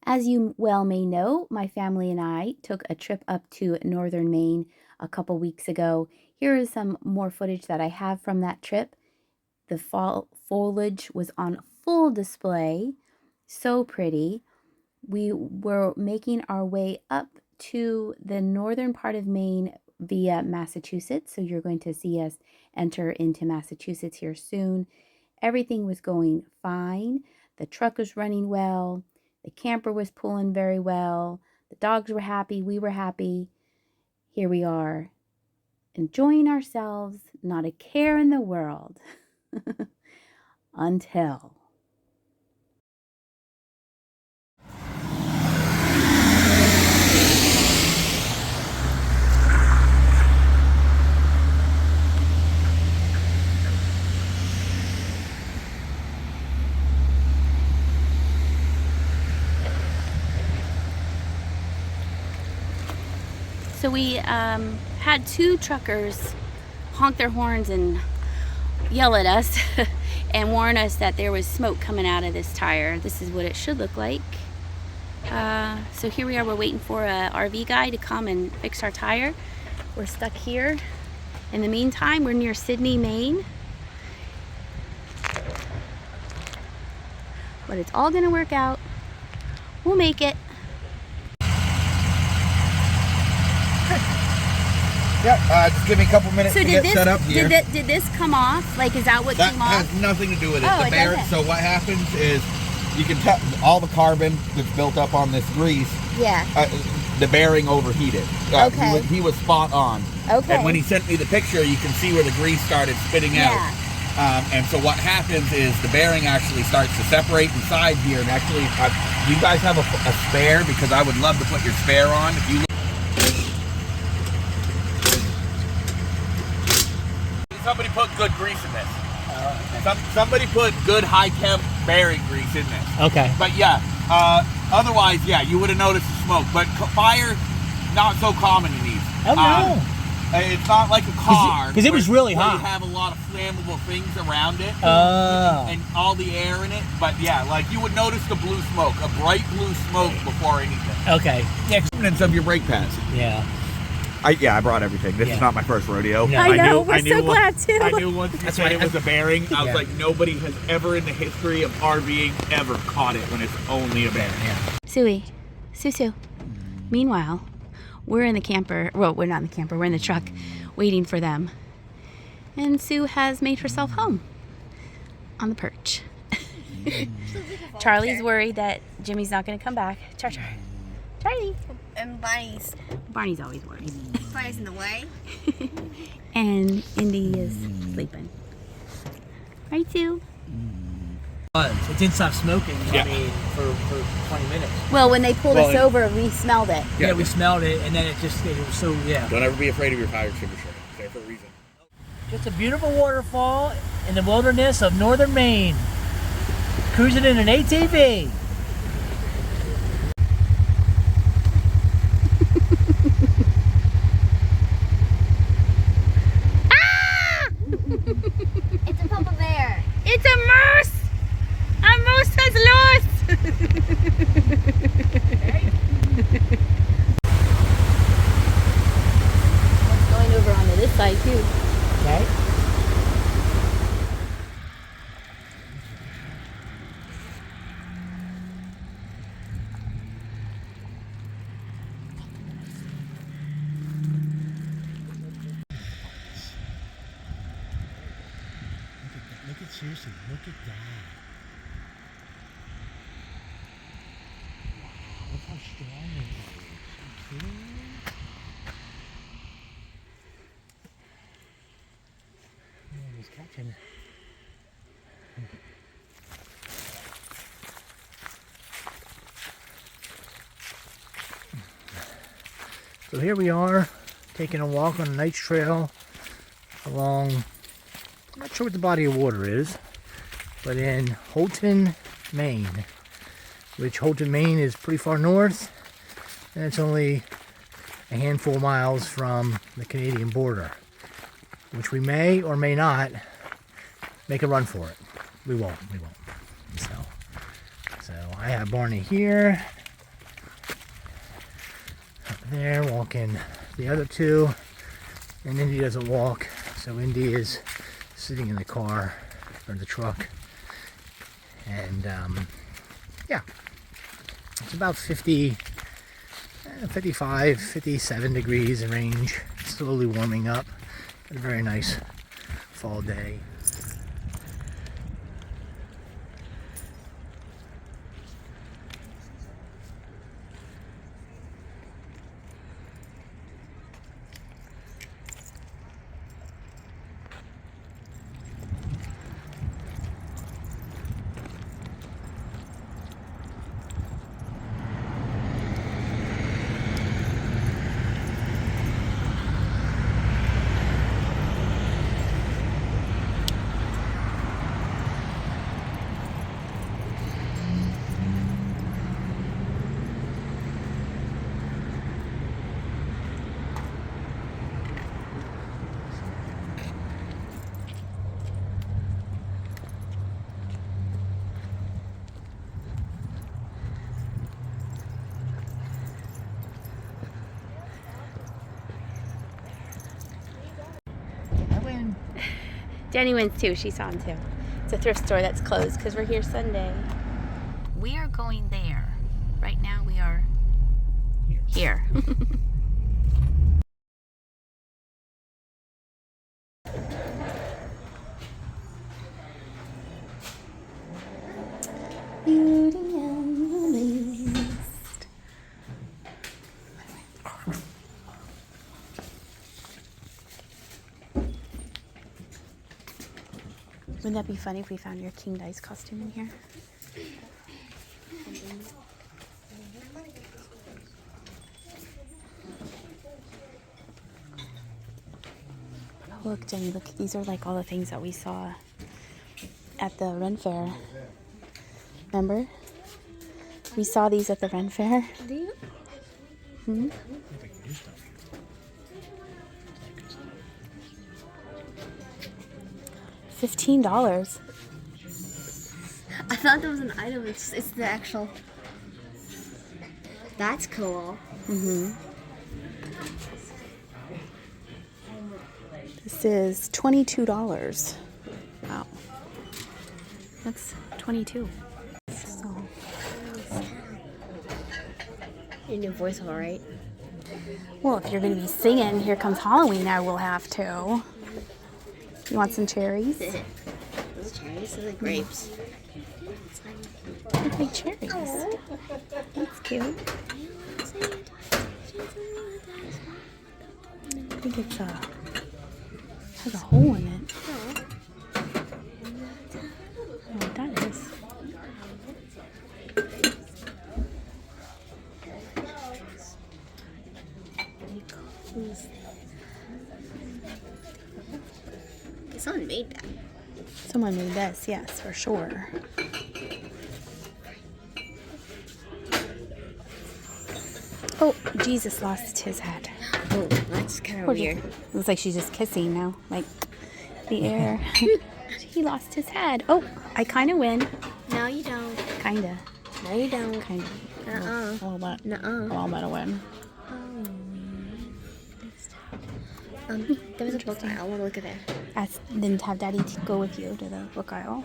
As you well may know, my family and I took a trip up to northern Maine a couple weeks ago. Here is some more footage that I have from that trip. The fall foliage was on full display. So pretty. We were making our way up to the northern part of Maine via Massachusetts. So you're going to see us enter into Massachusetts here soon. Everything was going fine. The truck was running well. The camper was pulling very well. The dogs were happy. We were happy. Here we are, enjoying ourselves, not a care in the world. Until. So we had two truckers honk their horns and yell at us and warn us that there was smoke coming out of this tire. This is what it should look like. So here we are, we're waiting for a RV guy to come and fix our tire. We're stuck here. In the meantime, we're near Sydney, Maine. But it's all gonna work out. We'll make it. Yeah, just give me a couple minutes to get set up here. Did this come off? Like, is that what came off? That has nothing to do with it. Oh, The bearing. So what happens is, you can tell all the carbon that's built up on this grease. Yeah. The bearing overheated. Okay. He was spot on. Okay. And when he sent me the picture, you can see where the grease started spitting out. And so what happens is the bearing actually starts to separate inside here. And actually, do you guys have a spare? Because I would love to put your spare on. If you Somebody put good grease in this. Okay. Somebody put good high temp bearing grease in this. Okay. But yeah, otherwise, yeah, you would have noticed the smoke. But fire, not so common in these. Oh no. It's not like a car. Because it was really hot. You have a lot of flammable things around it. Oh. And all the air in it. But yeah, like you would notice the blue smoke, a bright blue smoke before anything. Okay. Yeah. Evidence of your brake pads. Yeah. I brought everything. This is not my first rodeo. No. I know, we're so glad too. I knew once you said it was a bearing, I was like, nobody has ever in the history of RVing ever caught it when it's only a bearing. Yeah. Suey, Susu. Meanwhile, we're in the camper. Well, we're not in the camper. We're in the truck waiting for them. And Sue has made herself home on the perch. Charlie's worried that Jimmy's not going to come back. Charlie. And Barney's always worried. Barney's in the way. And Indy is sleeping. Right, Sue? It didn't stop smoking, I mean, for 20 minutes. Well, when they pulled us over, we smelled it. Yeah, we smelled it, and then it was so, yeah. Don't ever be afraid of your fire extinguisher. It's there for a reason. Just a beautiful waterfall in the wilderness of northern Maine. Cruising in an ATV. It's a papa bear. It's a moose! A moose has lost! It's going over onto this side too. Okay. Look at Susie, look at that. Wow, look how strong it is. Are you kidding me? Man, he's catching. So here we are, taking a walk on a nice trail along, I'm not sure what the body of water is, but in Holton, Maine, which Holton, Maine is pretty far north, and it's only a handful of miles from the Canadian border, which we may or may not make a run for it. We won't. So I have Barney here, there walking the other two, and Indy doesn't walk, so Indy is sitting in the car or the truck, and yeah, it's about 50, 55, 57 degrees in range, slowly warming up. A very nice fall day. Jenny wins too. She saw him too. It's a thrift store that's closed because we're here Sunday. We are going there. Right now we are here. Beauty and the Beast. Wouldn't that be funny if we found your King Dice costume in here? Oh, look, Jenny, look, these are like all the things that we saw at the Ren Fair. Remember? We saw these at the Ren Fair. Do you? Hmm? $15. I thought that was an item. It's the actual. That's cool. Mm-hmm. This is $22. Wow. That's 22. So. Your new voice, all right? Well, if you're going to be singing Here Comes Halloween, I will have to. You want some cherries? Those cherries are like grapes. Look like cherries. That's cute. I think it's has a hole in it. I don't know what that is. Someone made that. Someone made this, yes, for sure. Oh, Jesus lost his head. Oh, that's kind of weird. It looks like she's just kissing now, like the air. He lost his head. Oh, I kind of win. No, you don't. Kinda. No, you don't. Kinda. Uh-uh. A little bit. Nuh-uh. Well, I'm gonna win. There was a book aisle. I want to look at it. Then have Daddy go with you to the book aisle.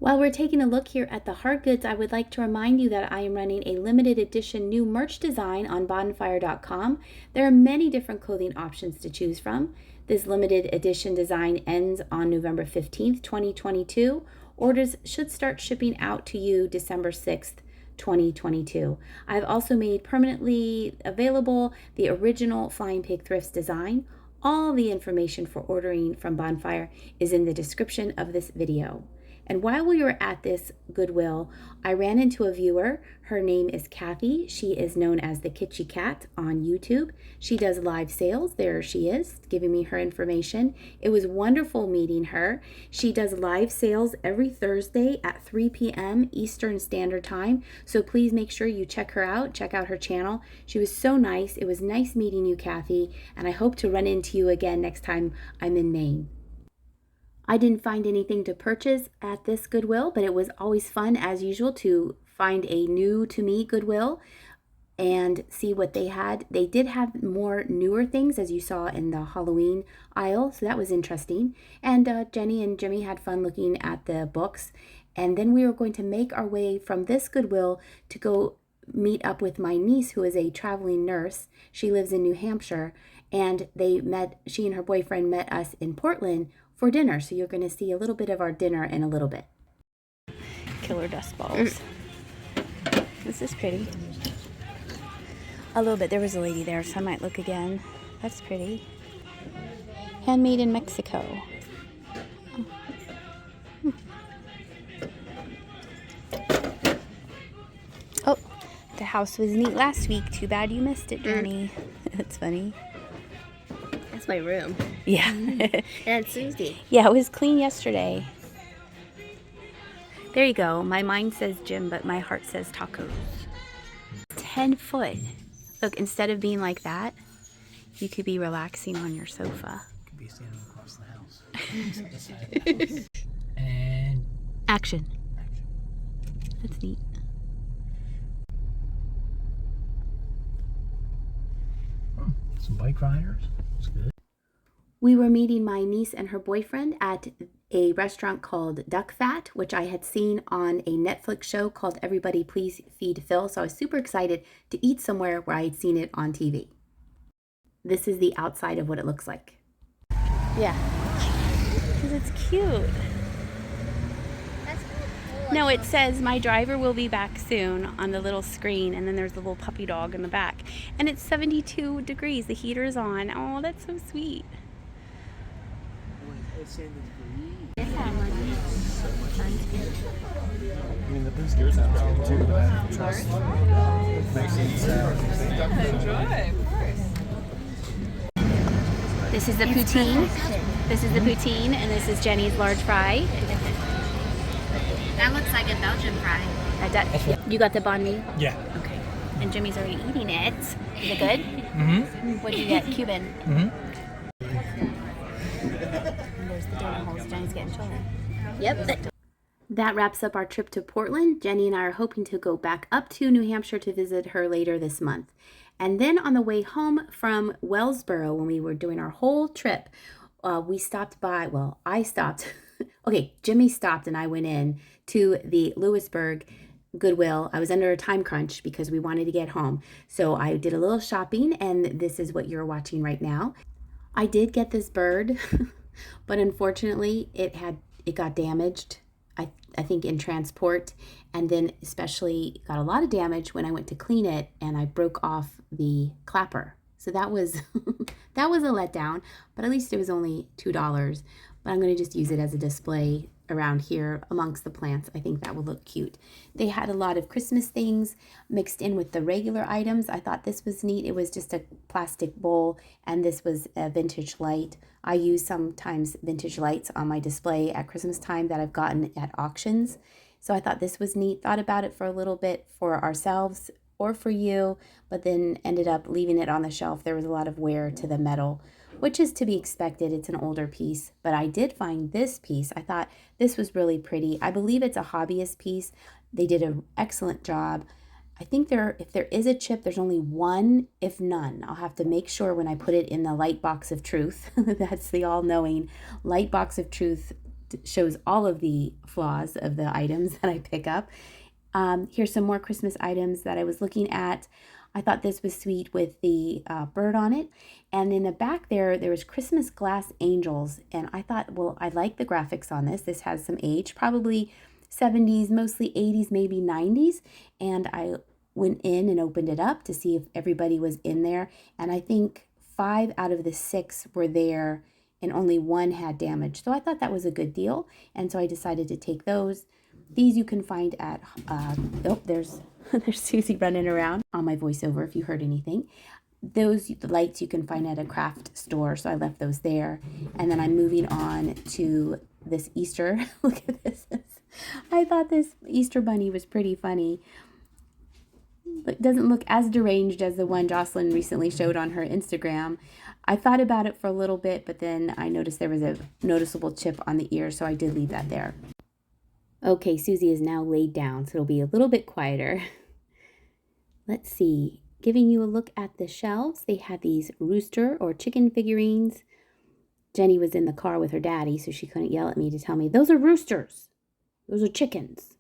While we're taking a look here at the hard goods, I would like to remind you that I am running a limited edition new merch design on bonfire.com. There are many different clothing options to choose from. This limited edition design ends on November 15th, 2022. Orders should start shipping out to you December 6th, 2022. I've also made permanently available the original Flying Pig Thrifts design. All the information for ordering from Bonfire is in the description of this video. And while we were at this Goodwill, I ran into a viewer. Her name is Cathy. She is known as the Kitschy Cat on YouTube. She does live sales. There she is, giving me her information. It was wonderful meeting her. She does live sales every Thursday at 3 p.m. Eastern Standard Time. So please make sure you check her out. Check out her channel. She was so nice. It was nice meeting you, Cathy. And I hope to run into you again next time I'm in Maine. I didn't find anything to purchase at this Goodwill, but it was always fun, as usual, to find a new to me Goodwill and see what they had. They did have more newer things, as you saw in the Halloween aisle, so that was interesting. And Jenny and Jimmy had fun looking at the books. And then we were going to make our way from this Goodwill to go meet up with my niece, who is a traveling nurse. She lives in New Hampshire, and she and her boyfriend met us in Portland for dinner. So you're going to see a little bit of our dinner in a little bit. Killer dust balls. This is pretty. A little bit. There was a lady there, so I might look again. That's pretty. Handmade in Mexico. Oh, the house was neat last week. Too bad you missed it, Johnny. That's funny. That's my room. Yeah. And Susie. Yeah, it was clean yesterday. There you go. My mind says gym, but my heart says tacos. 10 foot. Look, instead of being like that, you could be relaxing on your sofa. Could be standing across the house. And Action. That's neat. some bike riders. That's good. We were meeting my niece and her boyfriend at a restaurant called Duck Fat, which I had seen on a Netflix show called Everybody Please Feed Phil. So I was super excited to eat somewhere where I had seen it on TV. This is the outside of what it looks like. Yeah, because it's cute. No, it says my driver will be back soon on the little screen, and then there's the little puppy dog in the back. And it's 72 degrees. The heater is on. Oh, that's so sweet. I mean, the boost gears out too, but I trust. This is the poutine. This is the poutine, and this is Jenny's large fry. That looks like a Belgian fry. You got the banh mi? Yeah. Okay. And Jimmy's already eating it. Is it good? Mm-hmm. What did you get? Cuban. Mm-hmm. And there's the donut holes. Jenny's getting chili. Yep. That wraps up our trip to Portland. Jenny and I are hoping to go back up to New Hampshire to visit her later this month. And then on the way home from Wellsboro, when we were doing our whole trip, we stopped by, well, I stopped. Okay, Jimmy stopped and I went in to the Lewisburg Goodwill. I was under a time crunch because we wanted to get home. So I did a little shopping, and this is what you're watching right now. I did get this bird, but unfortunately it got damaged, I think in transport, and then especially got a lot of damage when I went to clean it and I broke off the clapper. So that was that was a letdown, but at least it was only $2. But I'm going to just use it as a display around here amongst the plants. I think that will look cute. They had a lot of Christmas things mixed in with the regular items. I thought this was neat. It was just a plastic bowl, and this was a vintage light. I use sometimes vintage lights on my display at Christmas time that I've gotten at auctions. So I thought this was neat. Thought about it for a little bit for ourselves or for you, but then ended up leaving it on the shelf. There was a lot of wear to the metal, which is to be expected. It's an older piece, but I did find this piece. I thought this was really pretty. I believe it's a hobbyist piece. They did an excellent job. I think if there is a chip, there's only one, if none. I'll have to make sure when I put it in the light box of truth. That's the all-knowing light box of truth. Shows all of the flaws of the items that I pick up. Here's some more Christmas items that I was looking at. I thought this was sweet with the bird on it. And in the back there was Christmas glass angels. And I thought, well, I like the graphics on this. This has some age, probably 70s, mostly 80s, maybe 90s. And I went in and opened it up to see if everybody was in there. And I think 5 out of the 6 were there and only 1 had damage. So I thought that was a good deal. And so I decided to take those. These you can find at, there's Susie running around on my voiceover if you heard anything. Those lights you can find at a craft store, so I left those there. And then I'm moving on to this Easter. Look at this. I thought this Easter bunny was pretty funny. It doesn't look as deranged as the one Jocelyn recently showed on her Instagram. I thought about it for a little bit, but then I noticed there was a noticeable chip on the ear, so I did leave that there. Okay, Susie is now laid down, so it'll be a little bit quieter. Let's see. Giving you a look at the shelves, they had these rooster or chicken figurines. Jenny was in the car with her daddy, so she couldn't yell at me to tell me, those are roosters. Those are chickens.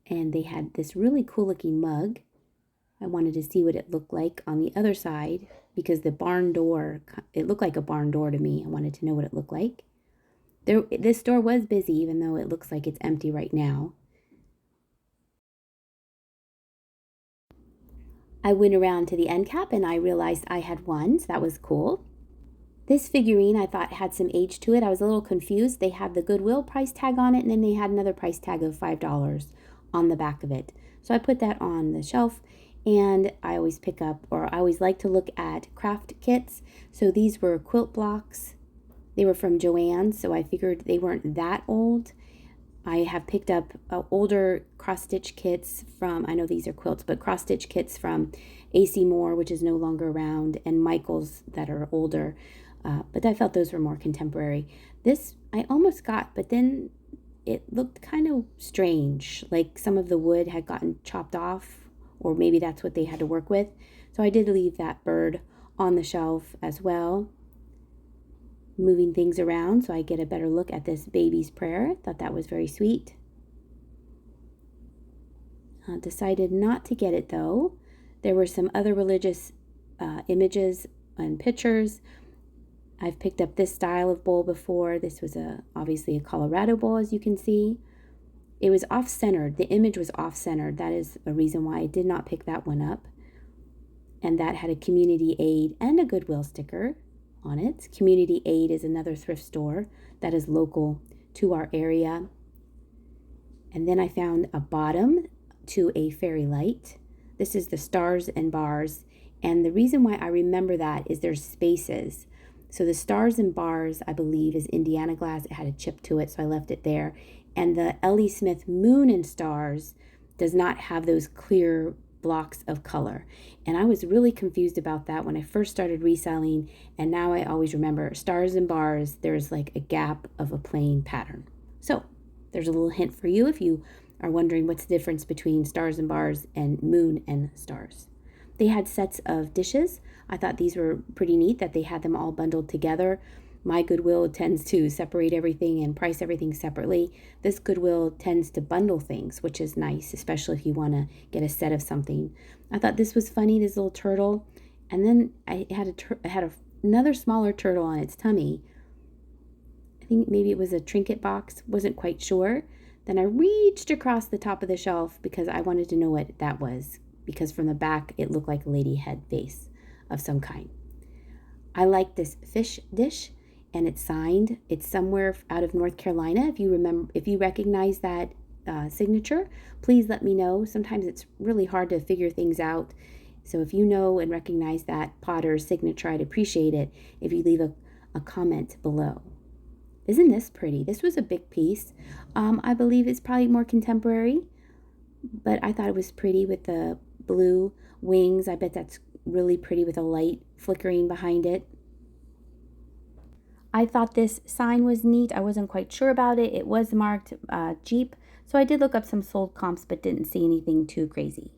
And they had this really cool looking mug. I wanted to see what it looked like on the other side because the barn door, it looked like a barn door to me. I wanted to know what it looked like. This store was busy, even though it looks like it's empty right now. I went around to the end cap and I realized I had one, so that was cool. This figurine I thought had some age to it. I was a little confused. They had the Goodwill price tag on it, and then they had another price tag of $5 on the back of it. So I put that on the shelf, and I always pick up, or I always like to look at craft kits. So these were quilt blocks. They were from Joann's, so I figured they weren't that old. I have picked up older cross-stitch kits from, I know these are quilts, but cross-stitch kits from AC Moore, which is no longer around, and Michael's that are older. But I felt those were more contemporary. This I almost got, but then it looked kind of strange, like some of the wood had gotten chopped off, or maybe that's what they had to work with. So I did leave that bird on the shelf as well. Moving things around so I get a better look at this baby's prayer. Thought that was very sweet. Decided not to get it though. There were some other religious images and pictures. I've picked up this style of bowl before. This was obviously a Colorado bowl, as you can see. It was off-centered. The image was off-centered. That is a reason why I did not pick that one up. And that had a community aid and a Goodwill sticker on it. Community Aid is another thrift store that is local to our area. And then I found a bottom to a fairy light. This is the stars and bars. And the reason why I remember that is there's spaces. So the stars and bars, I believe, is Indiana glass. It had a chip to it, so I left it there. And the L.E. Smith Moon and Stars does not have those clear blocks of color. And I was really confused about that when I first started reselling, and now I always remember stars and bars, there's like a gap of a plain pattern. So there's a little hint for you if you are wondering what's the difference between stars and bars and moon and stars. They had sets of dishes. I thought these were pretty neat that they had them all bundled together. My Goodwill tends to separate everything and price everything separately. This Goodwill tends to bundle things, which is nice, especially if you want to get a set of something. I thought this was funny, this little turtle. And then I had another smaller turtle on its tummy. I think maybe it was a trinket box, wasn't quite sure. Then I reached across the top of the shelf because I wanted to know what that was, because from the back it looked like a lady head face of some kind. I like this fish dish, and it's signed. It's somewhere out of North Carolina. If you recognize that signature, please let me know. Sometimes it's really hard to figure things out. So if you know and recognize that potter's signature, I'd appreciate it if you leave a comment below. Isn't this pretty? This was a big piece. I believe it's probably more contemporary, but I thought it was pretty with the blue wings. I bet that's really pretty with a light flickering behind it. I thought this sign was neat. I wasn't quite sure about it. It was marked Jeep, so I did look up some sold comps but didn't see anything too crazy.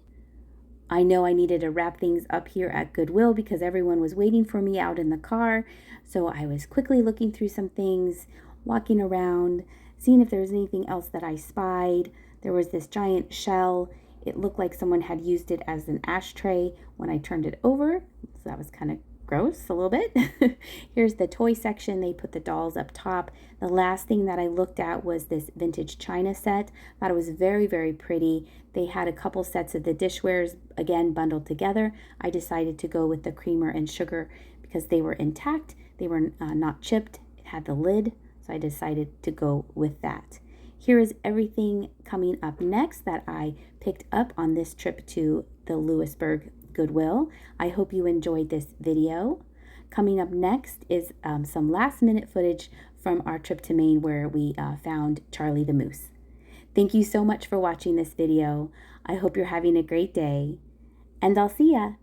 I know I needed to wrap things up here at Goodwill because everyone was waiting for me out in the car, so I was quickly looking through some things, walking around, seeing if there was anything else that I spied. There was this giant shell. It looked like someone had used it as an ashtray when I turned it over, so that was kind of gross a little bit. Here's the toy section. They put the dolls up top. The last thing that I looked at was this vintage china set. Thought it was very, very pretty. They had a couple sets of the dishwares, again, bundled together. I decided to go with the creamer and sugar because they were intact. They were not chipped. It had the lid, so I decided to go with that. Here is everything coming up next that I picked up on this trip to the Lewisburg Goodwill. I hope you enjoyed this video. Coming up next is some last minute footage from our trip to Maine where we found Charlie the Moose. Thank you so much for watching this video. I hope you're having a great day, and I'll see ya.